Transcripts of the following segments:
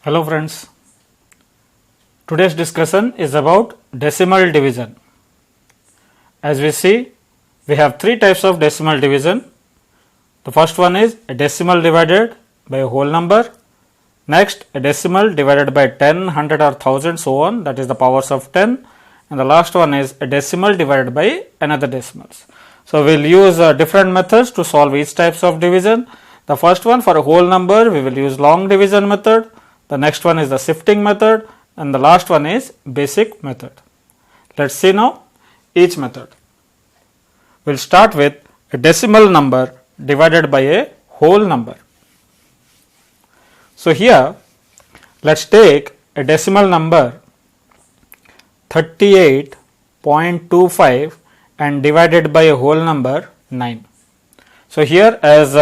Hello friends, today's discussion is about decimal division. As we see, we have three types of decimal division. The first one is a decimal divided by a whole number. Next, a decimal divided by 10, 100 or 1000, so on, that is the powers of 10. And the last one is a decimal divided by another decimals. So we will use different methods to solve each types of division. The first one, for a whole number, we will use long division method. The next one is the shifting method, and the last one is basic method. Let's see now each method. We'll start with a decimal number divided by a whole number. So here, let's take a decimal number 38.25 and divided by a whole number 9. So here, as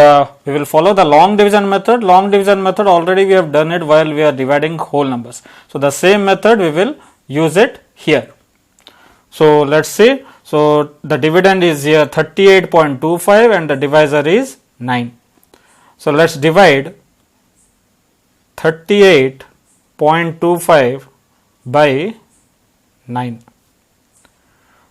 we will follow the long division method. Long division method already we have done it while we are dividing whole numbers. So the same method we will use it here. So let's see. So the dividend is here 38.25 and the divisor is 9. So let's divide 38.25 by 9.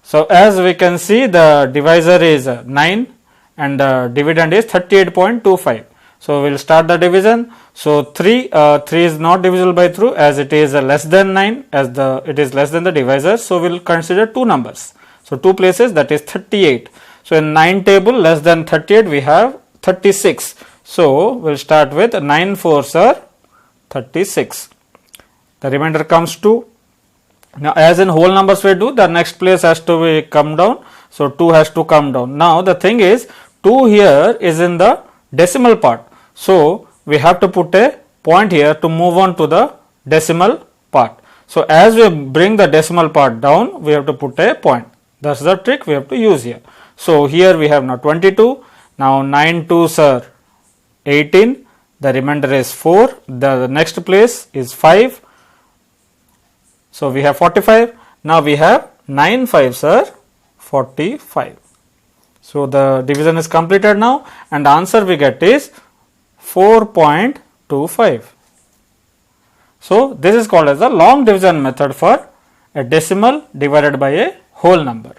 So as we can see, the divisor is 9 and the dividend is 38.25. So we will start the division. So 3 is not divisible by 3 as it is less than 9, as it is less than the divisor. So we will consider two numbers. So two places, that is 38. So in 9 table, less than 38 we have 36. So we will start with 9 fours are 36. The remainder comes 2. Now as in whole numbers we do, the next place has to be come down. So 2 has to come down. Now the thing is, 2 here is in the decimal part. So we have to put a point here to move on to the decimal part. So as we bring the decimal part down, we have to put a point. That's the trick we have to use here. So here we have now 22. Now 9 2s are 18. The remainder is 4. The next place is 5. So we have 45. Now we have 9 5s are 45. So the division is completed now, and the answer we get is 4.25. So this is called as the long division method for a decimal divided by a whole number.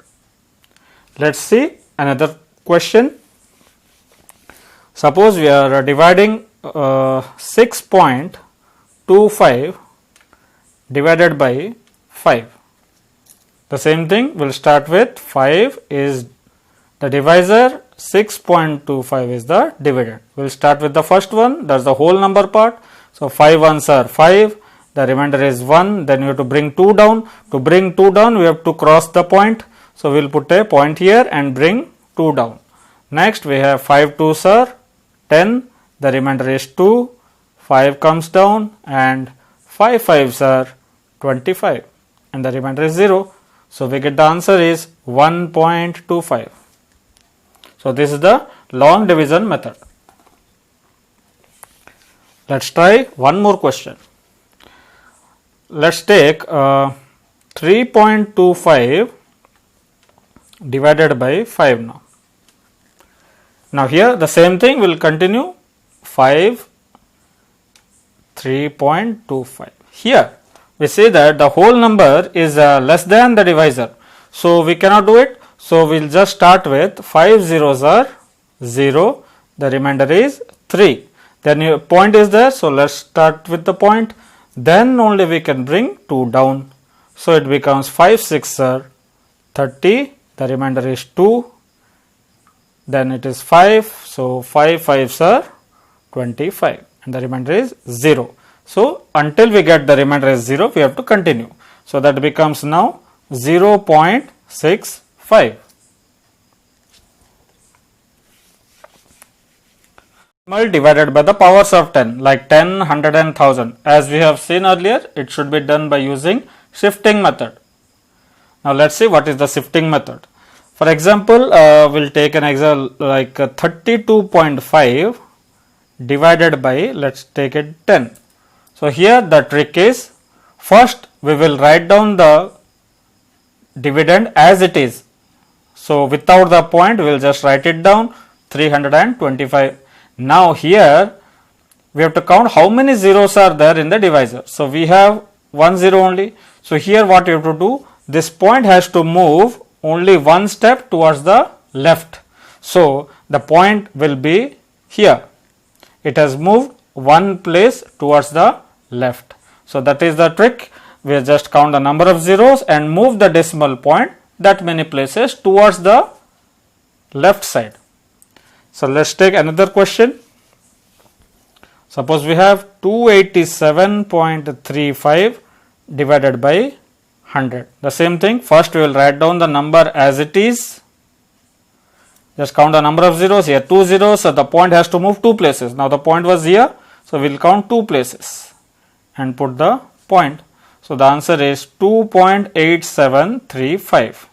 Let's see another question. Suppose we are dividing 6.25 divided by 5. The same thing, we will start with 5 is the divisor, 6.25 is the dividend. We will start with the first one, that is the whole number part. So 5 ones are 5, the remainder is 1, then you have to bring 2 down. To bring 2 down, we have to cross the point. So we will put a point here and bring 2 down. Next we have 5 2s are 10, the remainder is 2, 5 comes down, and 5 5s are 25 and the remainder is 0. So we get the answer is 1.25. So this is the long division method. Let's try one more question. Let's take 3.25 divided by 5 now. Now here the same thing will continue. 5 3.25. Here we see that the whole number is less than the divisor. So we cannot do it. So we will just start with 5 zeros are 0. The remainder is 3. Then your point is there. So let's start with the point. Then only we can bring 2 down. So it becomes 5 6 are 30. The remainder is 2. Then it is 5. So 5 5s are 25 and the remainder is 0. So until we get the remainder is 0, we have to continue. So that becomes now 0.65. Divided by the powers of 10, like 10, 100 and 1000. As we have seen earlier, it should be done by using shifting method. Now let's see what is the shifting method. For example, we'll take an example like 32.5 divided by, let's take it 10. So here the trick is, first we will write down the dividend as it is. So without the point, we will just write it down 325. Now here we have to count how many zeros are there in the divisor. So we have 1 0 only. So here what you have to do, this point has to move only one step towards the left. So the point will be here. It has moved one place towards the left. So that is the trick. We just count the number of zeros and move the decimal point that many places towards the left side. So let's take another question. Suppose we have 287.35 divided by 100. The same thing, first we will write down the number as it is. Just count the number of zeros here, 2 zeros, so the point has to move 2 places. Now the point was here, so we will count 2 places and put the point. So the answer is 2.8735.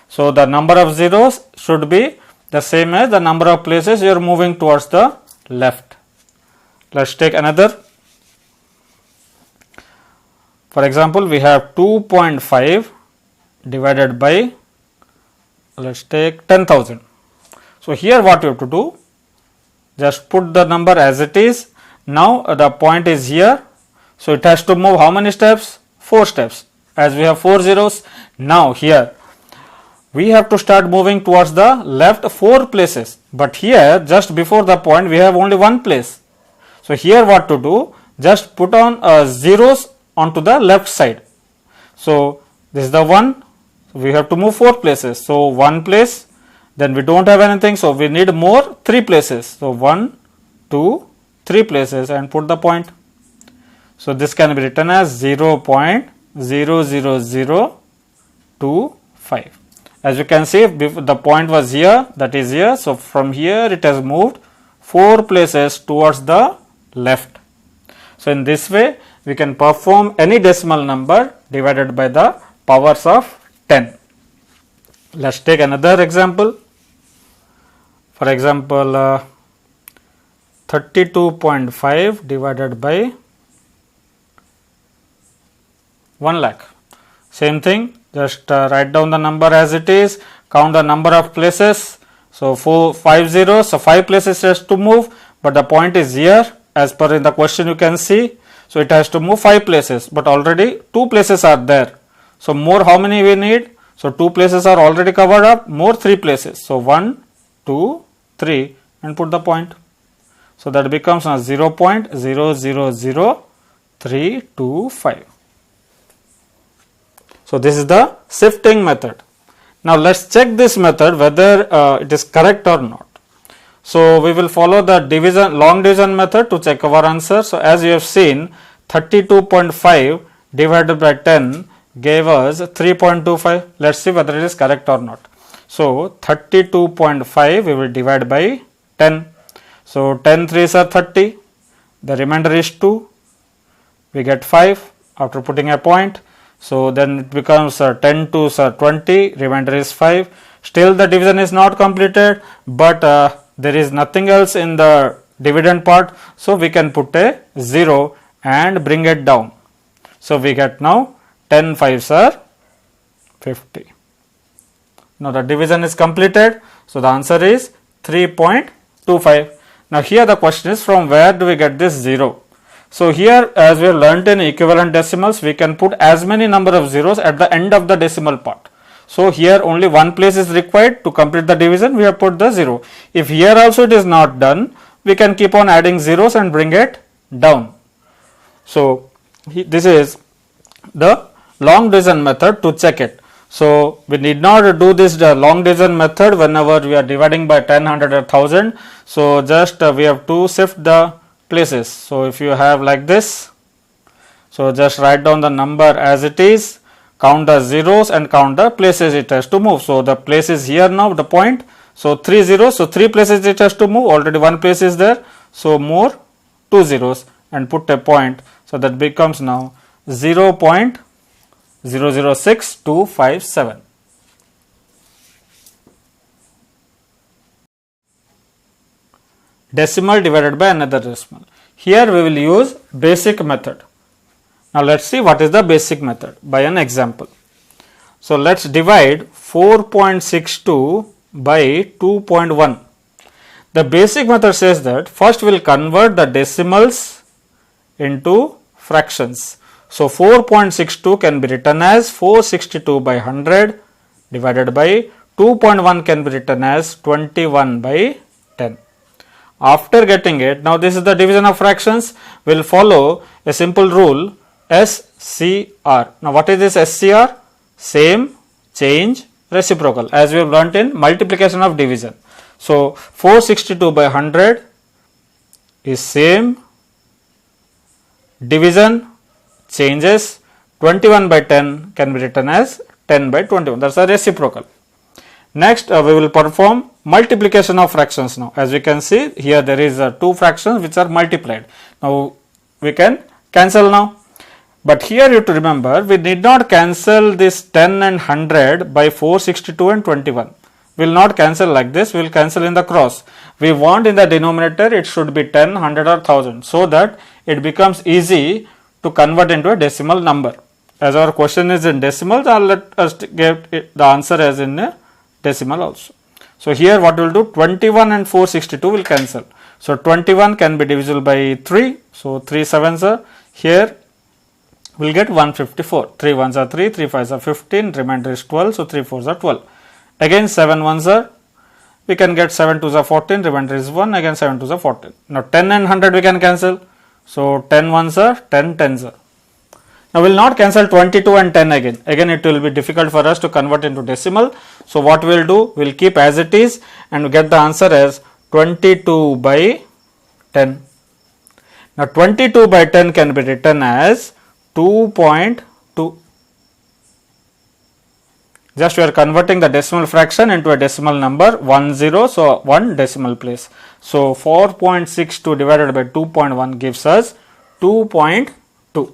So the number of zeros should be the same as the number of places you are moving towards the left. Let's take another. For example, we have 2.5 divided by, let's take 10,000. So here what you have to do, just put the number as it is. Now the point is here, so it has to move how many steps? 4 steps, as we have 4 zeros. Now here we have to start moving towards the left 4 places, but here just before the point we have only one place. So here what to do, just put on zeros onto the left side. So this is the 1, so we have to move 4 places. So 1 place, then we don't have anything, so we need more 3 places. So 1, 2, 3 places and put the point. So this can be written as 0.00025. As you can see, the point was here, that is here. So from here it has moved 4 places towards the left. So in this way we can perform any decimal number divided by the powers of 10. Let's take another example. For example, 32.5 divided by 1 lakh. Same thing, just write down the number as it is, count the number of places. So 5 zeros, so 5 places has to move, but the point is here. As per in the question you can see, so it has to move 5 places, but already 2 places are there. So more how many we need? So 2 places are already covered up, more 3 places. So 1, 2, 3 and put the point. So that becomes 0.000325. So this is the shifting method. Now let's check this method whether it is correct or not. So we will follow the long division method to check our answer. So as you have seen, 32.5 divided by 10 gave us 3.25. Let's see whether it is correct or not. So 32.5 we will divide by 10. So 10 3s are 30. The remainder is 2. We get 5 after putting a point. So then it becomes 10 2s are 20. Remainder is 5. Still the division is not completed, but there is nothing else in the dividend part, so we can put a 0 and bring it down. So we get now 10 5s are 50. Now the division is completed, so the answer is 3.25. Now here the question is, from where do we get this 0? So here, as we have learnt in equivalent decimals, we can put as many number of zeros at the end of the decimal part. So here only one place is required to complete the division, we have put the 0. If here also it is not done, we can keep on adding zeros and bring it down. So this is the long division method to check it. So we need not do this long division method whenever we are dividing by 10, 100 or 1000. So just we have to shift the places. So if you have like this, so just write down the number as it is, count the zeros and count the places it has to move. So the place is here now, the point. So 3 zeros, so 3 places it has to move, already one place is there. So more 2 zeros and put a point. So that becomes now 0.006257. Decimal divided by another decimal. Here we will use basic method. Now let's see what is the basic method by an example. So let's divide 4.62 by 2.1. The basic method says that first we will convert the decimals into fractions. So 4.62 can be written as 462 by 100 divided by 2.1 can be written as 21 by 10. After getting it, now this is the division of fractions, we will follow a simple rule SCR. Now what is this SCR? Same, change, reciprocal, as we have learnt in multiplication of division. So 462 by 100 is same, division changes, 21 by 10 can be written as 10 by 21, that is a reciprocal. Next we will perform multiplication of fractions. Now as we can see here there is two fractions which are multiplied. Now we can cancel now, but here you have to remember we need not cancel this 10 and 100 by 462 and 21. We will not cancel like this, we will cancel in the cross. We want in the denominator it should be 10, 100 or 1000, so that it becomes easy to convert into a decimal number. As our question is in decimals, let us get the answer as in a decimal also. So here what we will do, 21 and 462 will cancel. So 21 can be divisible by 3. So 3 sevens are here, we will get 154. 3 ones are 3, 3 fives are 15, remainder is 12. So 3 fours are 12. Again 7 ones are, we can get 7 twos are 14, remainder is 1, again 7 twos are 14. Now 10 and 100 we can cancel. So 10 ones are, 10 tens are. Now we will not cancel 22 and 10 again. Again it will be difficult for us to convert into decimal. So what we will do, we will keep as it is and get the answer as 22 by 10. Now 22 by 10 can be written as 2.2. Just we are converting the decimal fraction into a decimal number 10, so one decimal place. So 4.62 divided by 2.1 gives us 2.2.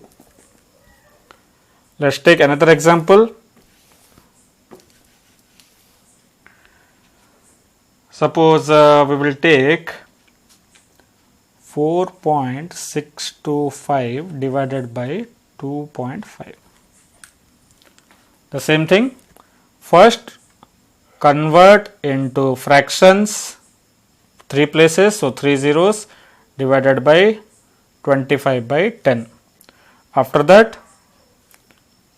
Let us take another example. Suppose we will take 4.625 divided by 2.5. The same thing. First convert into fractions 3 places, so 3 zeros divided by 25 by 10. After that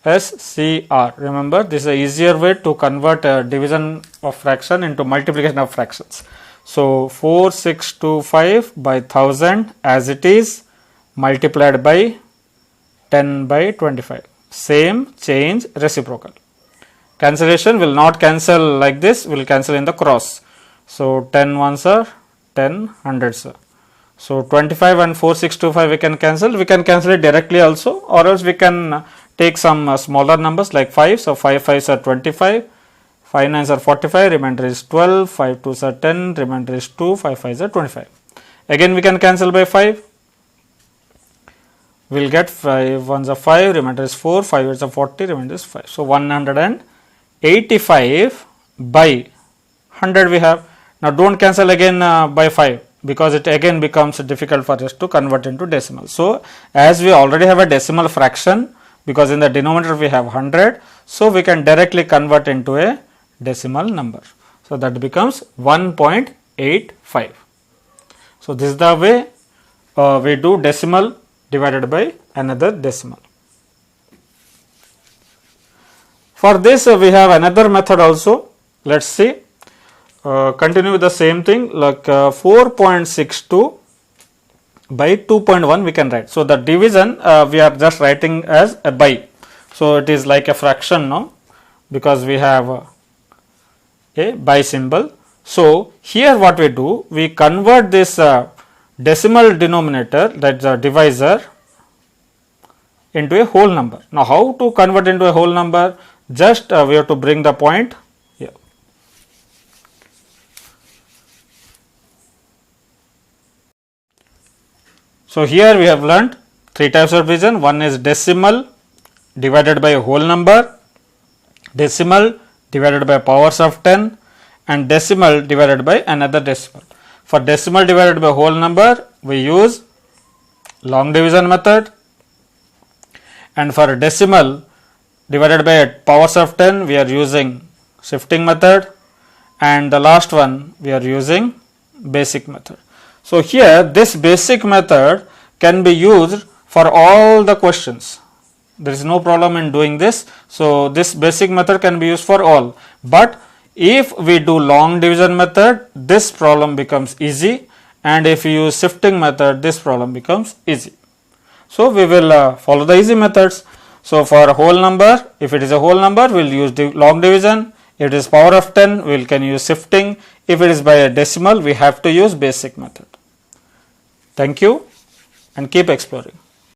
SCR, remember this is a easier way to convert a division of fraction into multiplication of fractions. So 4625 by 1000 as it is multiplied by 10 by 25, same, change, reciprocal. Cancellation will not cancel like this, will cancel in the cross. So 10 ones are 10 hundreds are. So 25 and 4625 we can cancel it directly also, or else we can take some smaller numbers like 5. So 5 fives are 25, 5 nines are 45, remainder is 12, 5 twos are 10, remainder is 2, 5 fives are 25. Again we can cancel by 5. We will get 5 ones are 5, remainder is 4, 5 eights are 40, remainder is 5. So 185 by 100 we have. Now don't cancel again by 5, because it again becomes difficult for us to convert into decimal. So as we already have a decimal fraction, because in the denominator we have 100, so we can directly convert into a decimal number. So that becomes 1.85. So this is the way we do decimal divided by another decimal. For this we have another method also. Let us see. Continue with the same thing, like 4.62 by 2.1 we can write. So the division we are just writing as a by. So it is like a fraction now, because we have a by symbol. So here what we do, we convert this decimal denominator, that is a divisor, into a whole number. Now how to convert into a whole number? Just we have to bring the point here. So here we have learnt 3 types of division. One is decimal divided by a whole number, decimal divided by powers of 10, and decimal divided by another decimal. For decimal divided by whole number, we use long division method, and for decimal divided by powers of 10, we are using shifting method, and the last one we are using basic method. So here this basic method can be used for all the questions. There is no problem in doing this. So this basic method can be used for all. But if we do long division method, this problem becomes easy, and if you use shifting method, this problem becomes easy. So we will follow the easy methods. So for a whole number, if it is a whole number, we will use long division. If it is power of 10, we can use shifting. If it is by a decimal, we have to use basic method. Thank you and keep exploring.